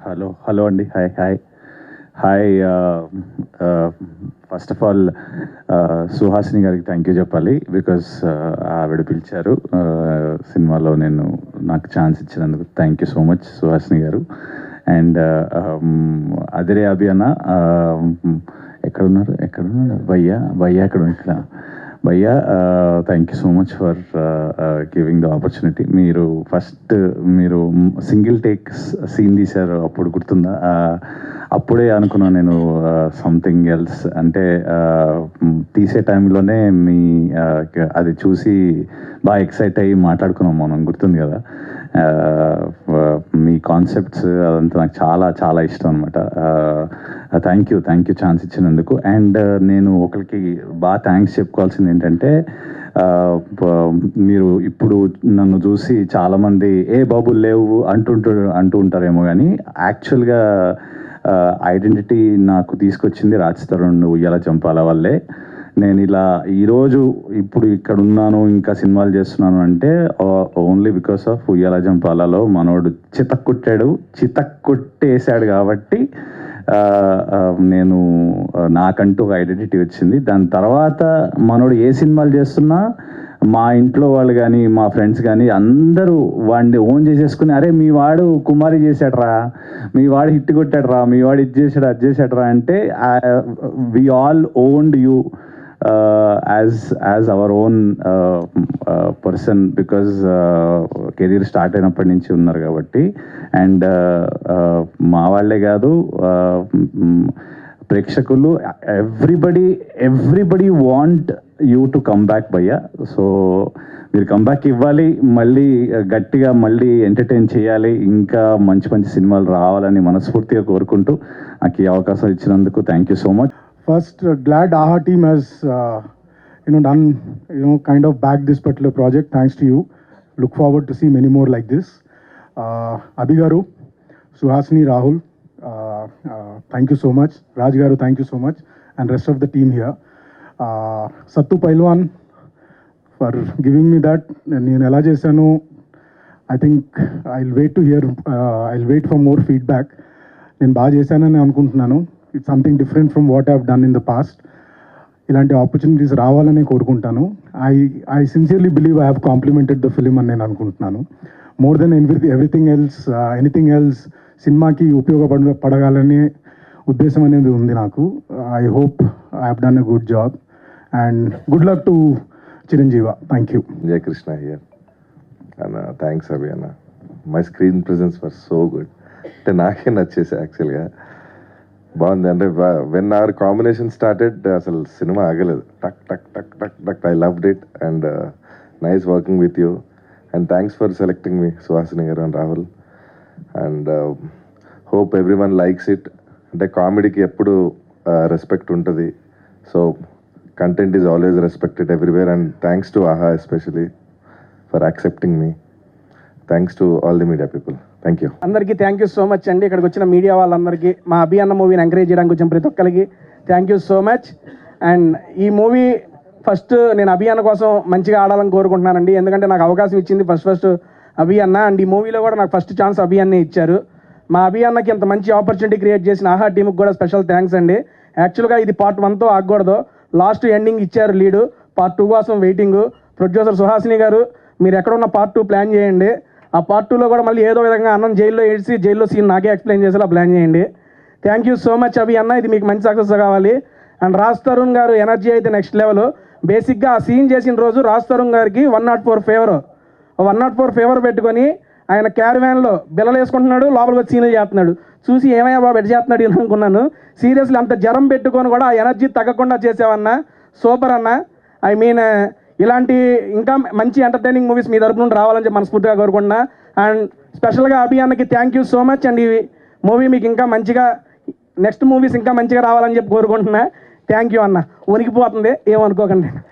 Hello అండి. Hi. First of all Suhasini గారికి thank you చెప్పాలి. బికాస్ ఆవిడ పిలిచారు సినిమాలో, నాకు ఛాన్స్ ఇచ్చినందుకు thank you so much Suhasini గారు. అండ్ అదిరే అభి అన్న, ఎక్కడున్నారు భయ్యా ఇక్కడ భయ్యా, thank you so much for giving the opportunity. మీరు సింగిల్ టేక్ సీన్ తీశారు, అప్పుడు గుర్తుందా? అప్పుడే అనుకున్నాను నేను సంథింగ్ ఎల్స్. అంటే తీసే టైంలోనే అది చూసి బాగా ఎక్సైట్ అయ్యి మాట్లాడుకున్నాం మనం, గుర్తుంది కదా? మీ కాన్సెప్ట్స్ అదంతా నాకు చాలా చాలా ఇష్టం అనమాట. థ్యాంక్ యూ ఛాన్స్ ఇచ్చినందుకు. అండ్ నేను ఒకరికి బాగా థ్యాంక్స్ చెప్పుకోవాల్సింది ఏంటంటే, మీరు ఇప్పుడు నన్ను చూసి చాలామంది ఏ బాబులు లేవు అంటూ ఉంటారేమో, కానీ యాక్చువల్గా ఐడెంటిటీ నాకు తీసుకొచ్చింది రాజ్ తరుణ్ ఉయ్యాల జంపాల వల్లే. నేను ఇలా ఈరోజు ఇప్పుడు ఇక్కడ ఉన్నాను, ఇంకా సినిమాలు చేస్తున్నాను అంటే ఓన్లీ బికాస్ ఆఫ్ ఉయ్యాల జంపాలలో మనోడు చితక్కొట్టేశాడు కాబట్టి నాకంటూ ఒక ఐడెంటిటీ వచ్చింది. దాని తర్వాత మనోడు ఏ సినిమాలు చేస్తున్నా మా ఇంట్లో వాళ్ళు కానీ మా ఫ్రెండ్స్ కానీ అందరూ వాడిని ఓన్ చేసేసుకుని, అరే మీ వాడు కుమారి చేశాడరా, మీ వాడు హిట్ కొట్టాడరా, మీ వాడు ఇది చేశాడు అది చేశాడరా అంటే we all owned you as our own person, because career start అయినప్పటి నుంచి ఉన్నారు కాబట్టి. అండ్ మా వాళ్ళే కాదు, ప్రేక్షకులు everybody want you to come back భయ్యా. సో మీరు కంబ్యాక్ ఇవ్వాలి, మళ్ళీ గట్టిగా మళ్ళీ ఎంటర్టైన్ చేయాలి, ఇంకా మంచి మంచి సినిమాలు రావాలని మనస్ఫూర్తిగా కోరుకుంటూ నాకు ఈ అవకాశం ఇచ్చినందుకు thank you so much. First, glad AHA team has done kind of back this particular project. Thanks to you. Look forward to see many more like this. Abhi garu, Suhasini, Rahul, thank you so much. Raj garu, thank you so much, and rest of the team here. Sattu Pailwan for giving me that. Nenu ela chesanu, I think I'll wait for more feedback. Nenu baga chesanani anukuntunnanu. It's something different from what I've done in the past. ఇలాంటి opportunities రావాలని కోరుకుంటాను. I sincerely believe I have complimented the film అని నేను అనుకుంటున్నాను. More than anything else సినిమాకి ఉపయోగపడగాలనే ఉద్దేశం అనేది ఉంది నాకు. I hope I have done a good job and good luck to Chiranjeeva. Thank you. Jaya Krishna here అన్న. థ్యాంక్స్ అభి అన్న. My screen presence were so good. అంటే నాకే నచ్చేసి యాక్చువల్గా బాగుంది. అంటే వెన్ అవర్ కాంబినేషన్ స్టార్టెడ్ అసలు సినిమా ఆగలేదు. టక్ టక్ టక్ టక్ టక్. I loved it and nice working with you and thanks for selecting me Suhasini గారు and Rahul. And hope every one likes it. అంటే కామెడీకి ఎప్పుడు రెస్పెక్ట్ ఉంటుంది. So content is always respected everywhere and thanks to Aha especially for accepting me. Thanks to all the media people. Thank you. అందరికీ thank you so much అండి. ఇక్కడికి వచ్చిన media వాళ్ళందరికీ, మా అభి అన్న మూవీని ఎంకరేజ్ చేయడానికి వచ్చిన ప్రతి ఒక్కరికి thank you so much. And ఈ మూవీ ఫస్ట్ నేను అభి అన్న కోసం మంచిగా ఆడాలని కోరుకుంటున్నానండి. ఎందుకంటే నాకు అవకాశం ఇచ్చింది ఫస్ట్ అభి అన్న. అండ్ ఈ మూవీలో కూడా నాకు ఫస్ట్ ఛాన్స్ అభి అన్నే ఇచ్చారు. మా అభి అన్నకి ఇంత మంచి ఆపర్చునిటీ క్రియేట్ చేసిన ఆహా టీంకి కూడా స్పెషల్ థ్యాంక్స్ అండి. యాక్చువల్గా ఇది పార్ట్ 1తో ఆగకూడదు, లాస్ట్ ఎండింగ్ ఇచ్చారు లీడు. పార్ట్ 2 కోసం వెయిటింగ్. ప్రొడ్యూసర్ సుహాసిని గారు, మీరు ఎక్కడున్న పార్ట్ 2 ప్లాన్ చేయండి. ఆ పార్ట్ 2లో కూడా మళ్ళీ ఏదో విధంగా అన్నం జైల్లో ఏడ్చి జైల్లో సీన్ నాకే ఎక్స్ప్లెయిన్ చేసేలా ప్లాన్ చేయండి. థ్యాంక్ యూ సో మచ్ అభి అన్న. ఇది మీకు మంచి సక్సెస్ కావాలి. అండ్ రాజ్ తరుణ్ గారు ఎనర్జీ అయితే నెక్స్ట్ లెవెల్. బేసిక్గా ఆ సీన్ చేసిన రోజు రాజ్ తరుణ్ గారికి 104 ఫీవర్ పెట్టుకొని ఆయన క్యారవాన్లో బిల్లలు వేసుకుంటున్నాడు, లోపలికి వచ్చి సీన్లు చేస్తున్నాడు. చూసి ఏమయ్యా బాబు ఎడ్ చేస్తున్నాడు అనుకున్నాను. సీరియస్లీ అంత జ్వరం పెట్టుకొని కూడా ఆ ఎనర్జీ తగ్గకుండా చేసావన్నా, సూపర్ అన్న. ఐ మీన్ ఇలాంటి ఇంకా మంచి ఎంటర్టైనింగ్ మూవీస్ మీ తరపు నుండి రావాలని చెప్పి మనస్ఫూర్తిగా కోరుకుంటున్నా. అండ్ స్పెషల్గా అభి అన్నకి thank you so much. And ఈ మూవీ మీకు ఇంకా మంచిగా, నెక్స్ట్ మూవీస్ ఇంకా మంచిగా రావాలని చెప్పి కోరుకుంటున్నా. థ్యాంక్ యూ అన్న. వణికిపోతుంది, ఏమనుకోకండి.